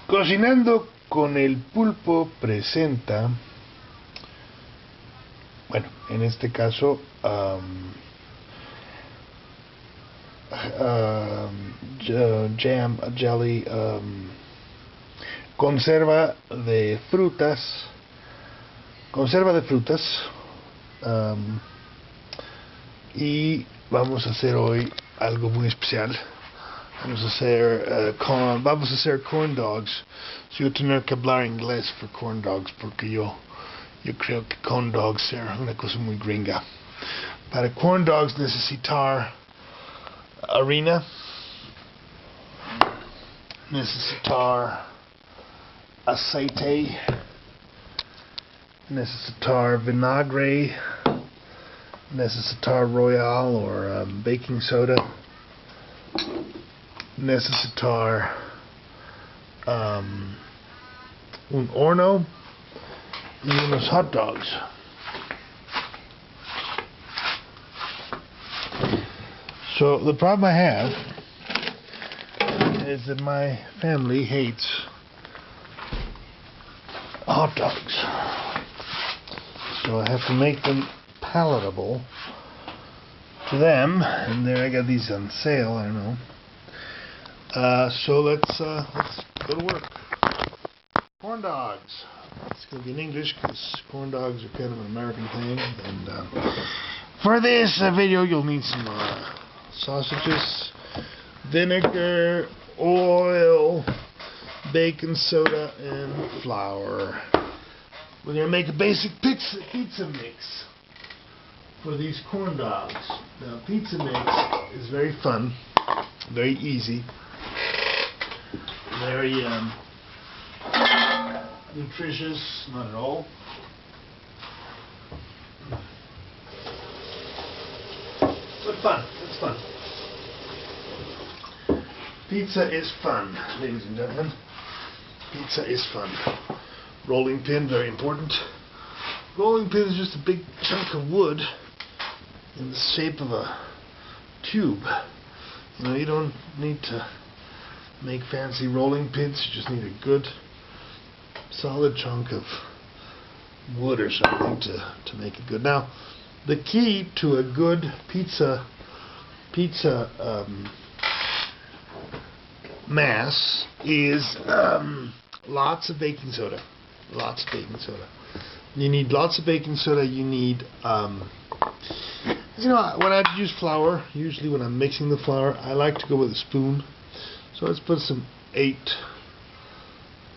Cocinando con el Pulpo presenta, bueno, en este caso, jam, jelly, conserva de frutas, um, y vamos a hacer hoy algo muy especial. Vamos a hacer corn dogs. So yo tener que hablar inglés for corn dogs porque yo creo que corn dogs es una cosa muy gringa. Para corn dogs necesitar harina, necesitar aceite, necesitar vinagre, necesitar royal or baking soda, necesitar un horno y unos hot dogs. So the problem I have is that my family hates hot dogs. So I have to make them palatable to them, and there I got these on sale, I don't know. So let's go to work. Corn dogs. It's going to be in English because corn dogs are kind of an American thing. And for this video, you'll need some sausages, vinegar, oil, baking soda, and flour. We're going to make a basic pizza mix for these corn dogs. Now, pizza mix is very fun, very easy, very nutritious, not at all. But fun, it's fun. Pizza is fun, ladies and gentlemen. Pizza is fun. Rolling pin, very important. Rolling pin is just a big chunk of wood in the shape of a tube. You know, you don't need to make fancy rolling pins, you just need a good solid chunk of wood or something to make it good. Now, the key to a good pizza mass is lots of baking soda. Lots of baking soda. You need lots of baking soda. You need, you know, when I use flour, usually when I'm mixing the flour, I like to go with a spoon. So let's put some 8,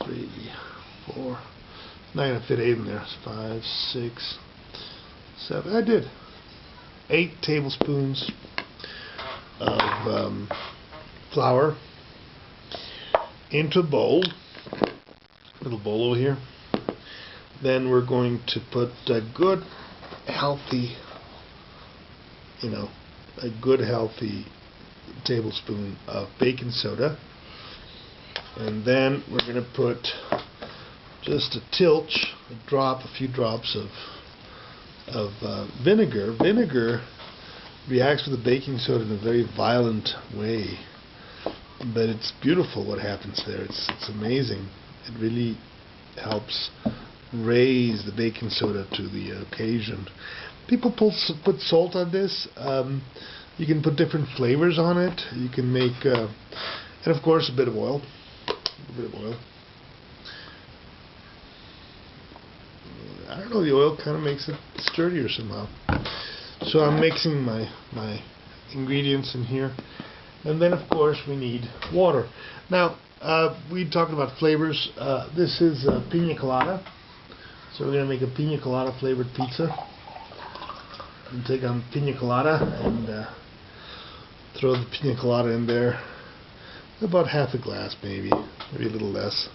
3, 4. Not gonna fit 8 in there. 5, 6, 7. I did 8 tablespoons of flour into a bowl. Little bowl over here. Then we're going to put a good, healthy, you know, a good, healthy tablespoon of baking soda. And then we're going to put just a few drops of vinegar. Vinegar reacts with the baking soda in a very violent way. But it's beautiful what happens there. It's amazing. It really helps raise the baking soda to the occasion. People put salt on this. You can put different flavors on it. You can make, and of course, a bit of oil. I don't know. The oil kind of makes it sturdier somehow. So I'm mixing my ingredients in here, and then of course we need water. Now we talked about flavors. This is pina colada. So we're going to make a pina colada flavored pizza. And take on pina colada and throw the pina colada in there. About half a glass, maybe a little less.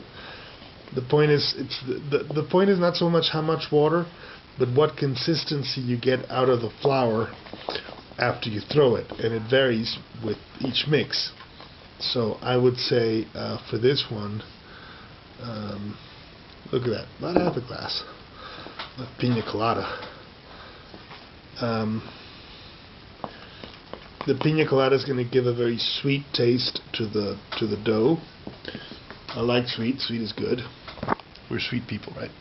The point is, the point is not so much how much water, but what consistency you get out of the flour after you throw it, and it varies with each mix. So I would say for this one, look at that, about half a glass of pina colada. The pina colada is going to give a very sweet taste to the dough, I like sweet. Sweet is good. We're sweet people, right?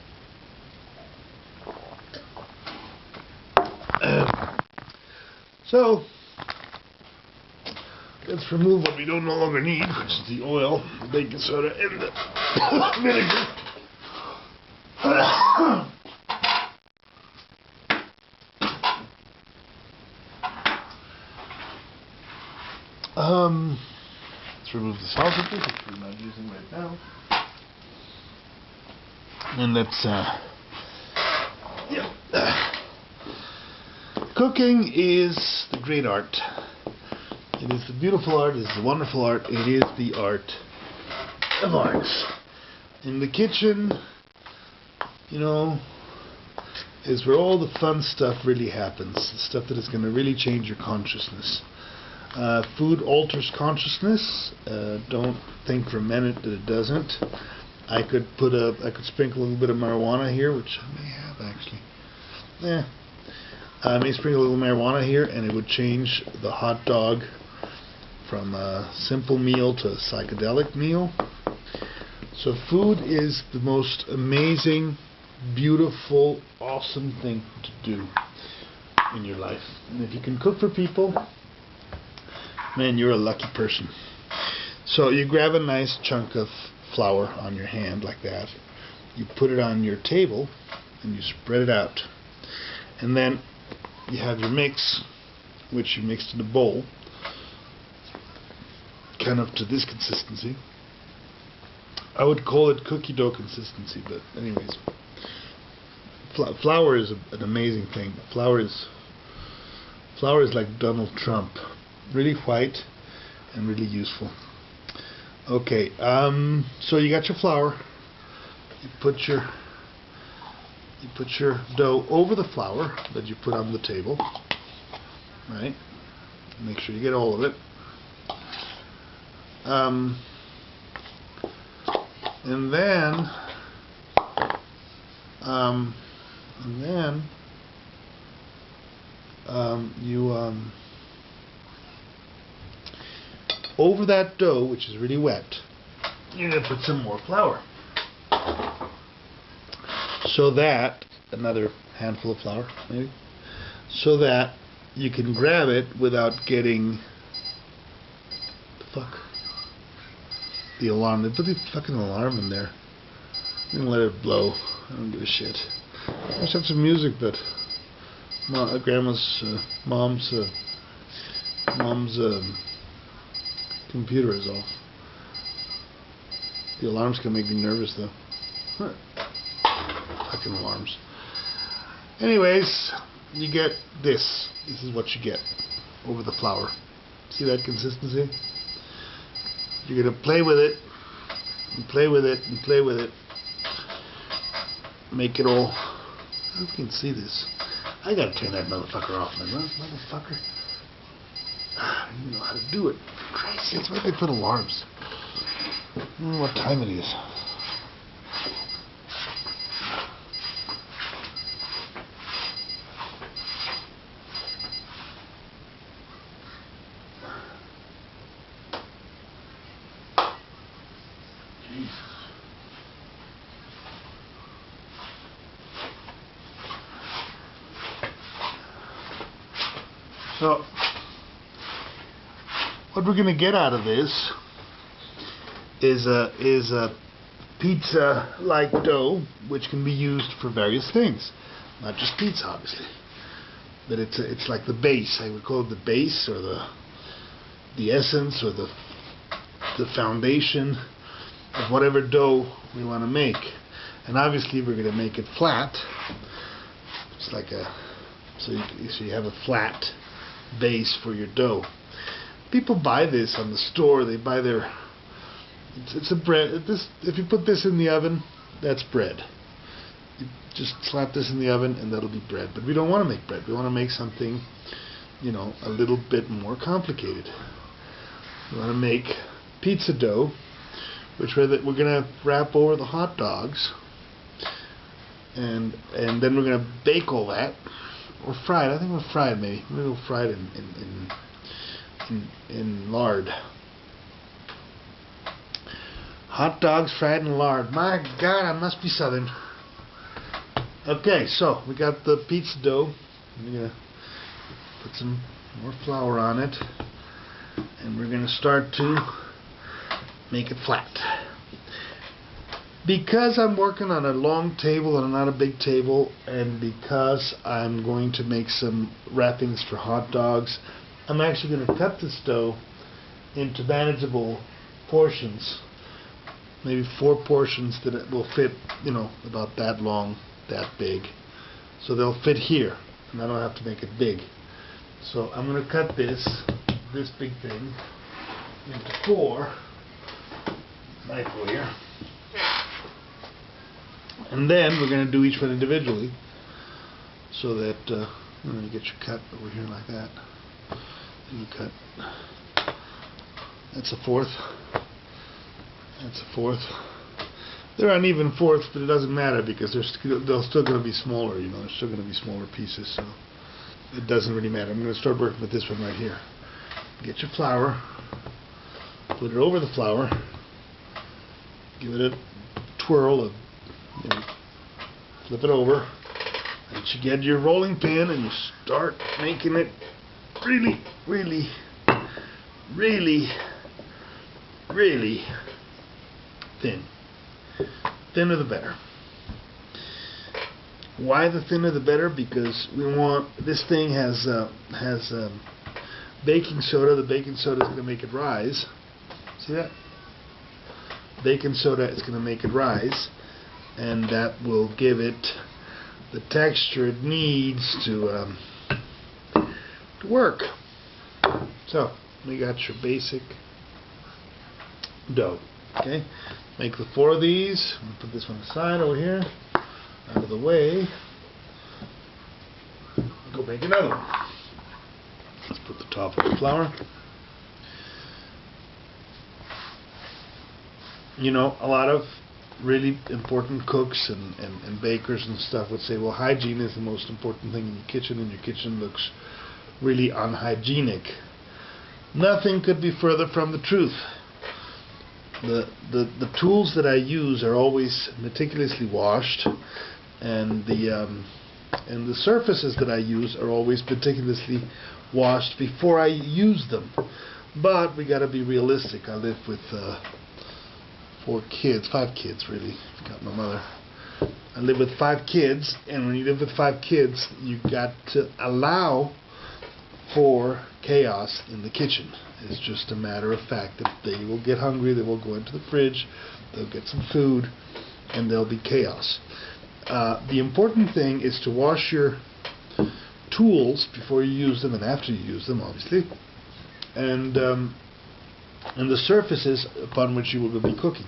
So, let's remove what we don't no longer need, which is the oil, the baking soda, and the vinegar. Let's remove the sausages, which we're not using right now. And let's, cooking is the great art. It is the beautiful art, it is the wonderful art, it is the art of arts. In the kitchen, you know, is where all the fun stuff really happens. The stuff that is going to really change your consciousness. Food alters consciousness. Don't think for a minute that it doesn't. I could sprinkle a little bit of marijuana here, which I may have actually. I may sprinkle a little marijuana here, and it would change the hot dog from a simple meal to a psychedelic meal. So food is the most amazing, beautiful, awesome thing to do in your life. And if you can cook for people, man, you're a lucky person. So you grab a nice chunk of flour on your hand like that. You put it on your table and you spread it out. And then you have your mix, which you mixed in a bowl, kind of to this consistency. I would call it cookie dough consistency, but anyways, flour is an amazing thing. Flour is like Donald Trump, really white and really useful. Okay, so you got your flour. You put your dough over the flour that you put on the table, right? Make sure you get all of it. And then over that dough, which is really wet, you're going to put some more flour. So that, another handful of flour, maybe, so that you can grab it without getting the alarm. They put the fucking alarm in there. I'm gonna let it blow. I don't give a shit. I just have some music, but mom's computer is off. The alarm's gonna make me nervous though. Fucking alarms. Anyways, you get this. This is what you get over the flour. See that consistency? You're gonna play with it, and play with it, and play with it. Make it all. I hope you can see this. I gotta turn that motherfucker off, man. Motherfucker. I don't even know how to do it. Christ sakes, why did they put alarms? I don't know what time it is. So, what we're going to get out of this is a pizza-like dough, which can be used for various things, not just pizza, obviously. But it's like the base. I would call it the base, or the essence, or the foundation of whatever dough we want to make. And obviously, we're going to make it flat. It's like so you have a flat base for your dough. People buy this on the store. They buy it's a bread. If you put this in the oven, that's bread. You just slap this in the oven and that'll be bread. But we don't want to make bread. We want to make something, you know, a little bit more complicated. We want to make pizza dough, which we're going to wrap over the hot dogs, and then we're going to bake all that. Or fried. I think we'll fry it maybe. Maybe we'll fry it in lard. Hot dogs fried in lard. My God, I must be Southern. Okay, so we got the pizza dough. We're gonna put some more flour on it, and we're gonna start to make it flat. Because I'm working on a long table and not a big table, and because I'm going to make some wrappings for hot dogs, I'm actually going to cut this dough into manageable portions. Maybe 4 portions that it will fit, about that long, that big. So they'll fit here, and I don't have to make it big. So I'm going to cut this big thing, into 4. Knife over here. And then we're going to do each one individually, so that you get your cut over here like that. And you cut. That's a 4th. That's a 4th. They're uneven 4ths, but it doesn't matter because they're still going to be smaller. They're still going to be smaller pieces, so it doesn't really matter. I'm going to start working with this one right here. Get your flour, put it over the flour, give it a twirl of. Flip it over, and you get your rolling pin, and you start making it really, really, really, really thin. Thinner the better. Why the thinner the better? Because we want this thing has baking soda. The baking soda is going to make it rise. See that? Baking soda is going to make it rise. And that will give it the texture it needs to work. So we got your basic dough. Okay, make the 4 of these. I'm gonna put this one aside over here, out of the way. Go make another one. Let's put the top of the flour. A lot of really important cooks and bakers and stuff would say, well, hygiene is the most important thing in your kitchen, and your kitchen looks really unhygienic. Nothing could be further from the truth. The tools that I use are always meticulously washed, and the surfaces that I use are always meticulously washed before I use them. But we got to be realistic. I live with 5 kids really, got my mother. I live with 5 kids, and when you live with 5 kids, you got to allow for chaos in the kitchen. It's just a matter of fact that they will get hungry, they will go into the fridge, they'll get some food, and there'll be chaos. The important thing is to wash your tools before you use them and after you use them, obviously, and the surfaces upon which you will be cooking.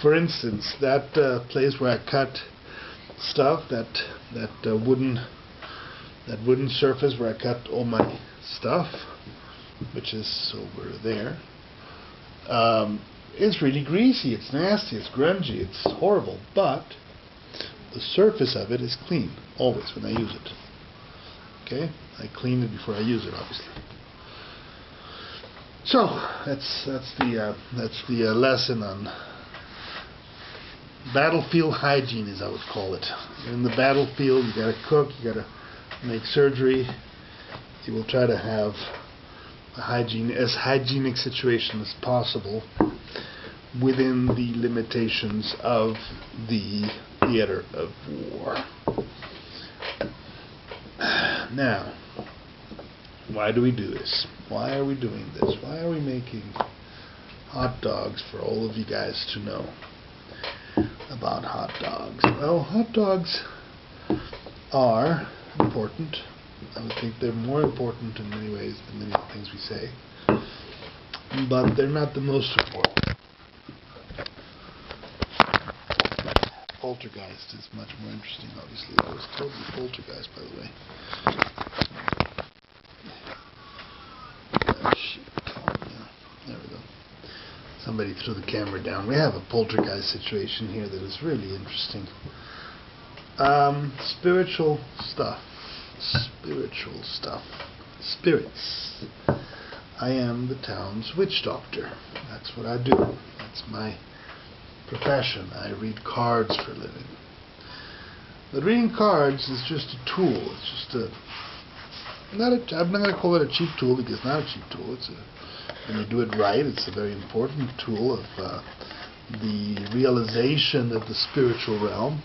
For instance, that place where I cut stuff, that wooden surface where I cut all my stuff, which is over there, it's really greasy, it's nasty, it's grungy, it's horrible, but the surface of it is clean, always, when I use it. Okay? I clean it before I use it, obviously. So that's the lesson on battlefield hygiene, as I would call it. You're in the battlefield, you got to cook, you got to make surgery. You will try to have as hygienic situation as possible within the limitations of the theater of war. Now, why do we do this? Why are we doing this? Why are we making hot dogs for all of you guys to know about hot dogs? Well, hot dogs are important. I would think they're more important in many ways than many things we say. But they're not the most important. Poltergeist is much more interesting, obviously. I was totally Poltergeist, by the way. There we go. Somebody threw the camera down. We have a poltergeist situation here that is really interesting. Spiritual stuff. Spirits. I am the town's witch doctor. That's what I do. That's my profession. I read cards for a living. But reading cards is just a tool. It's just I'm not going to call it a cheap tool, because it's not a cheap tool. When you do it right, it's a very important tool of the realization of the spiritual realm.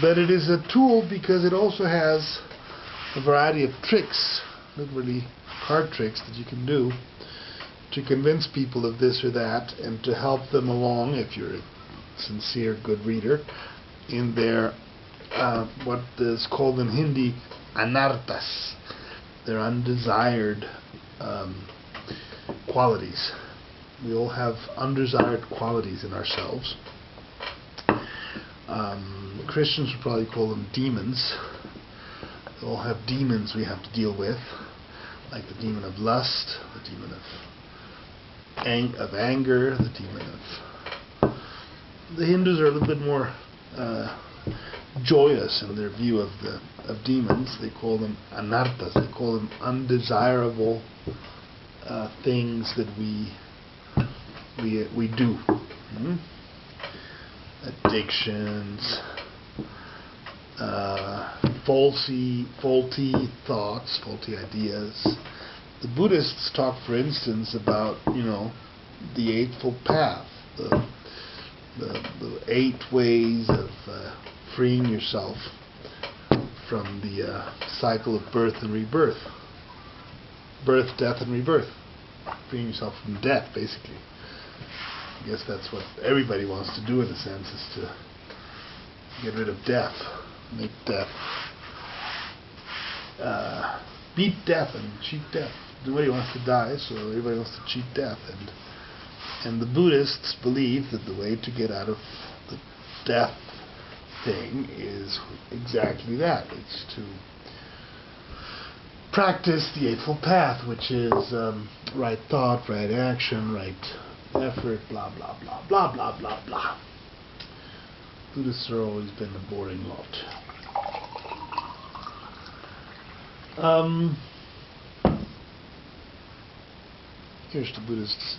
But it is a tool because it also has a variety of tricks, literally card tricks, that you can do to convince people of this or that, and to help them along, if you're a sincere good reader, in their what is called in Hindi anarthas, their undesired qualities. We all have undesired qualities in ourselves. Christians would probably call them demons. We all have demons we have to deal with, like the demon of lust, the demon of anger, the demon of... The Hindus are a little bit more joyous in their view of demons. They call them anarthas. They call them undesirable things that we do. Addictions, faulty thoughts, faulty ideas. The Buddhists talk, for instance, about the Eightfold Path, the 8 ways of freeing yourself from the cycle of birth and rebirth. Birth, death, and rebirth. Freeing yourself from death, basically. I guess that's what everybody wants to do, in a sense, is to get rid of death. Make death. Beat death and cheat death. Nobody wants to die, so everybody wants to cheat death. And the Buddhists believe that the way to get out of the death thing is exactly that. It's to practice the Eightfold Path, which is right thought, right action, right effort, blah, blah, blah, blah, blah, blah, blah. Buddhists have always been a boring lot. Here's the Buddhists.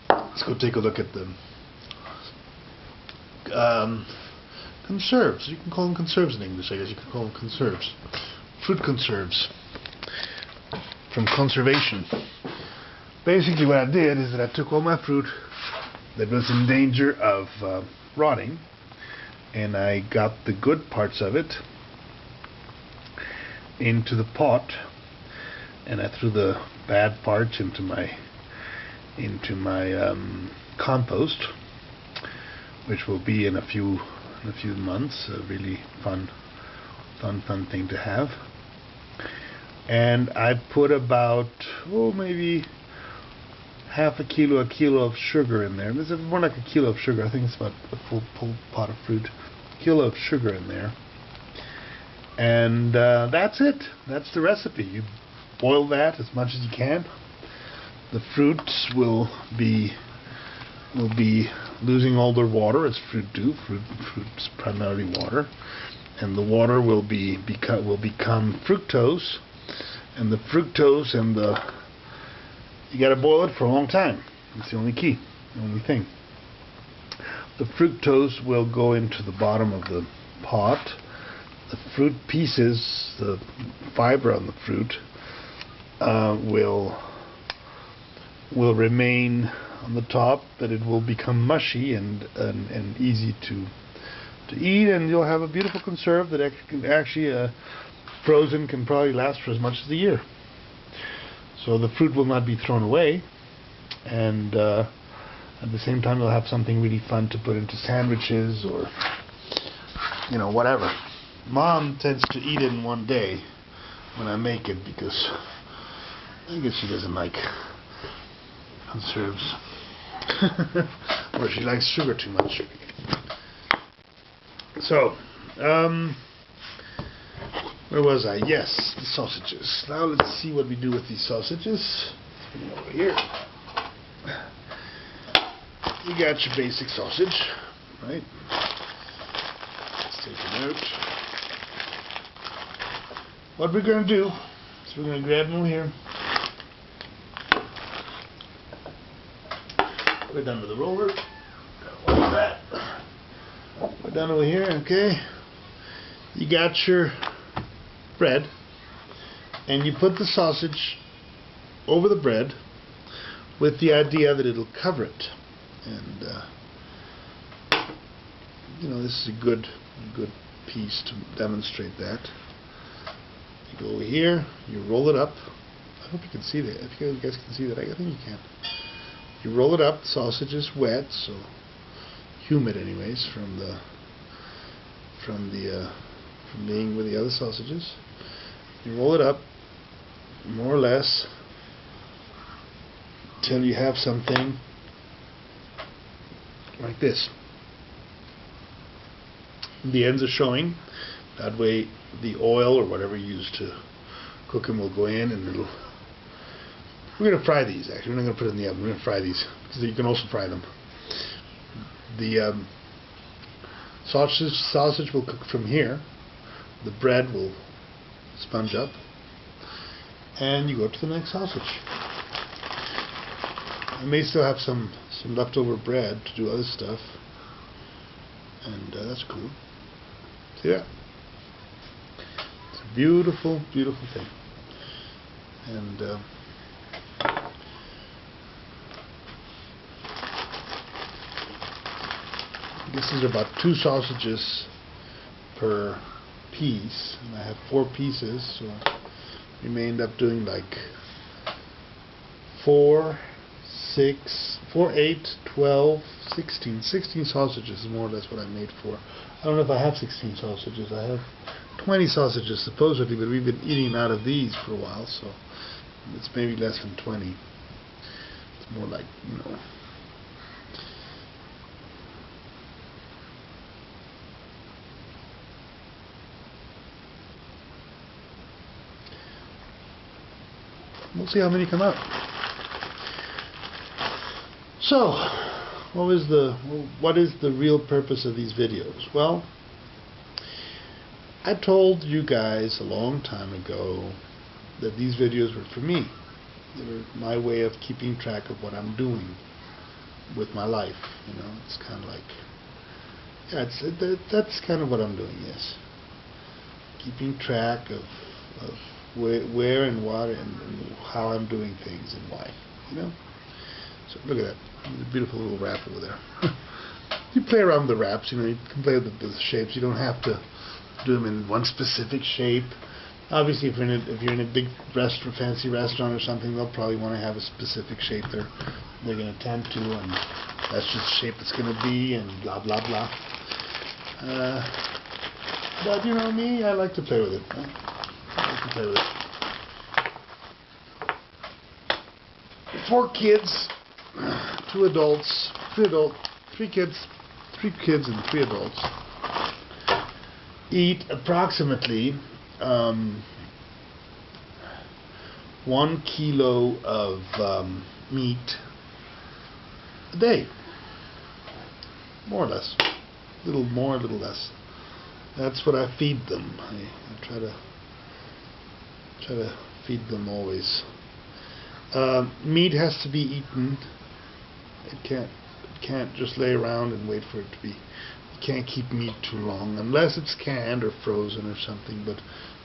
Let's go take a look at them. Conserves. You can call them conserves in English, I guess. You can call them conserves. Fruit conserves. From conservation. Basically what I did is that I took all my fruit that was in danger of rotting, and I got the good parts of it into the pot, and I threw the bad parts into my compost, which will be in a few months a really fun thing to have. And I put about maybe half a kilo of sugar in there. This is more like a kilo of sugar. I think it's about a full pot of fruit. A kilo of sugar in there. And that's it. That's the recipe. You boil that as much as you can. The fruits will be losing all their water, as fruit do. Fruit's primarily water, and the water will become fructose, and the fructose and you got to boil it for a long time. That's the only key, the only thing. The fructose will go into the bottom of the pot. The fruit pieces, the fiber on the fruit, will remain on the top, but it will become mushy and easy to eat, and you'll have a beautiful conserve that actually frozen can probably last for as much as a year. So the fruit will not be thrown away, and at the same time you'll have something really fun to put into sandwiches or whatever. Mom tends to eat it in one day when I make it, because I guess she doesn't like conserves. Or she likes sugar too much. So, where was I? Yes, the sausages. Now let's see what we do with these sausages. Over here. You got your basic sausage, right? Let's take it out. What we're going to do is we're going to grab them here. We're done with the roller. Like that. We're done over here, okay? You got your bread, and you put the sausage over the bread with the idea that it'll cover it. And you know, this is a good piece to demonstrate that. You go over here, you roll it up. I hope you can see that. If you guys can see that, I think you can. You roll it up. The sausage is wet, so humid, anyways, from being with the other sausages. You roll it up, more or less, till you have something like this. The ends are showing. That way, the oil or whatever you use to cook them will go in, and it'll. We're going to fry these. Actually, we're not going to put it in the oven. We're going to fry these because you can also fry them. The sausage will cook from here. The bread will sponge up, and you go to the next sausage. I may still have some leftover bread to do other stuff, and that's cool. See that? It's a beautiful, beautiful thing. And this is about 2 sausages per piece, and I have 4 pieces, so we may end up doing like 4, 8, 12, 16. 16 sausages is more or less what I made for. I don't know if I have 16 sausages. I have 20 sausages supposedly, but we've been eating out of these for a while, so it's maybe less than 20. It's more like, you know. We'll see how many come out. So, what is the real purpose of these videos? Well, I told you guys a long time ago that these videos were for me. They were my way of keeping track of what I'm doing with my life. You know, it's kind of like, yeah, that's kind of what I'm doing. Yes, keeping track of where and what and how I'm doing things and why. You know. So look at that. There's a beautiful little wrap over there. You play around with the wraps, you know, you can play with the shapes. You don't have to do them in one specific shape. Obviously, if you're in a big fancy restaurant or something, they'll probably want to have a specific shape they're going to tend to, and that's just the shape it's going to be, and blah blah blah. But you know me, I like to play with it. I like to play with it. 4 kids. 2 adults, 3 kids and 3 adults eat approximately 1 kilo of meat a day, more or less. A little more, a little less. That's what I feed them. I try to feed them always. Meat has to be eaten. It can't just lay around and wait for it to be. You can't keep meat too long unless it's canned or frozen or something. But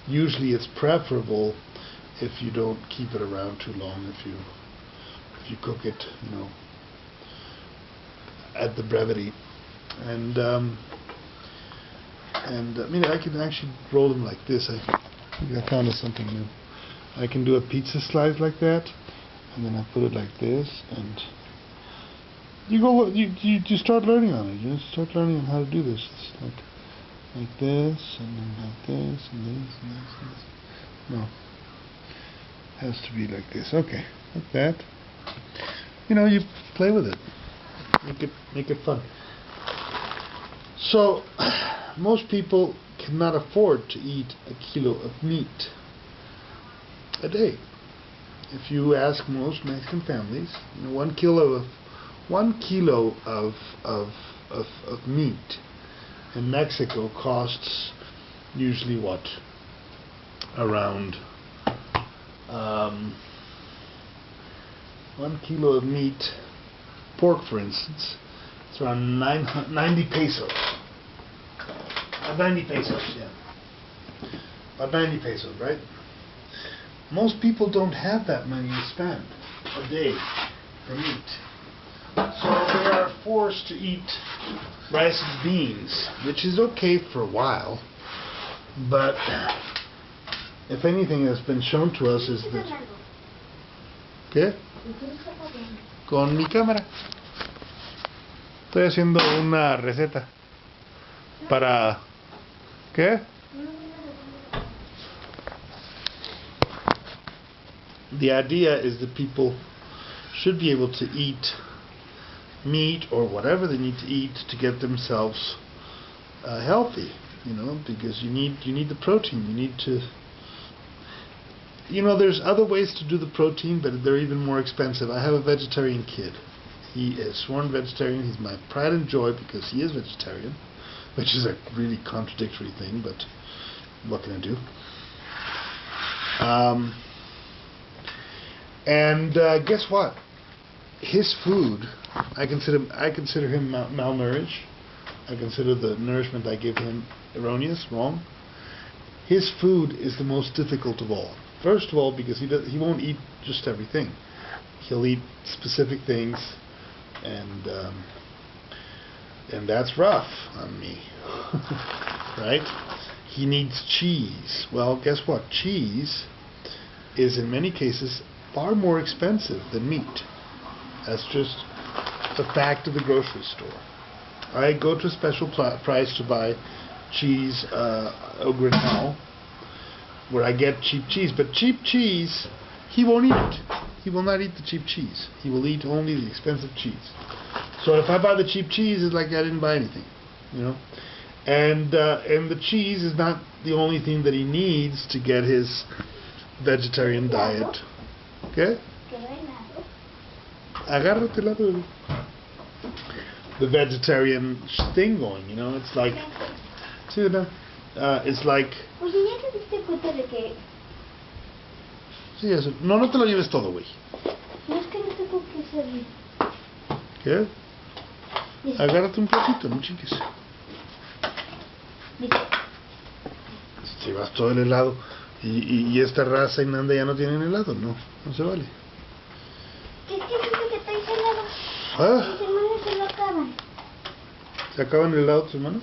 usually it's preferable if you don't keep it around too long. If you cook it, you know, at the brevity. And I mean, I can actually roll them like this. I found something new. I can do a pizza slice like that, and then I put it like this, and you start learning on it. You start learning how to do this. It's like this, and then like this, and this, and this, and this. No, it has to be like this. Okay, like that. You know, you play with it. Make it fun. So, most people cannot afford to eat a kilo of meat a day. If you ask most Mexican families, you know, 1 kilo of meat in Mexico costs usually what? Around 1 kilo of meat pork, for instance, it's around 90 pesos. 90 pesos, yeah. About 90 pesos, right? Most people don't have that money to spend a day for meat. So they are forced to eat rice and beans, which is okay for a while, but if anything that's been shown to us is that... ¿Qué? Con mi cámara. Estoy haciendo una receta para... ¿Qué? The idea is that people should be able to eat meat or whatever they need to eat to get themselves healthy, because you need the protein. You need to, there's other ways to do the protein, but they're even more expensive. I have a vegetarian kid. He is sworn vegetarian. He's my pride and joy because he is vegetarian, which is a really contradictory thing, but what can I do? Guess what? His food, I consider him malnourished. I consider the nourishment I give him erroneous, wrong. His food is the most difficult of all. First of all, because he won't eat just everything. He'll eat specific things, and that's rough on me, right? He needs cheese. Well, guess what? Cheese is in many cases far more expensive than meat. That's just a fact of the grocery store. I go to a special price to buy cheese, au Grenal, where I get cheap cheese. But cheap cheese, he won't eat it. He will not eat the cheap cheese. He will eat only the expensive cheese. So if I buy the cheap cheese, it's like I didn't buy anything, And the cheese is not the only thing that he needs to get his vegetarian diet. ¿Qué? Agárrate el lado. The vegetarian thing going, it's like... See that? It's like... Oye, ¿ya te diste cuenta de que...? Sí, eso. No te lo lleves todo, güey. No, es que no tengo que servir. ¿Qué? Agárrate un poquito, no chingues. Si vas todo el helado y esta raza y Nanda ya no tienen helado, no se vale. ¿Qué dice que estoy helado? ¿Ah? Mis hermanos se lo acaban. ¿Se acaban el helado tus hermanos?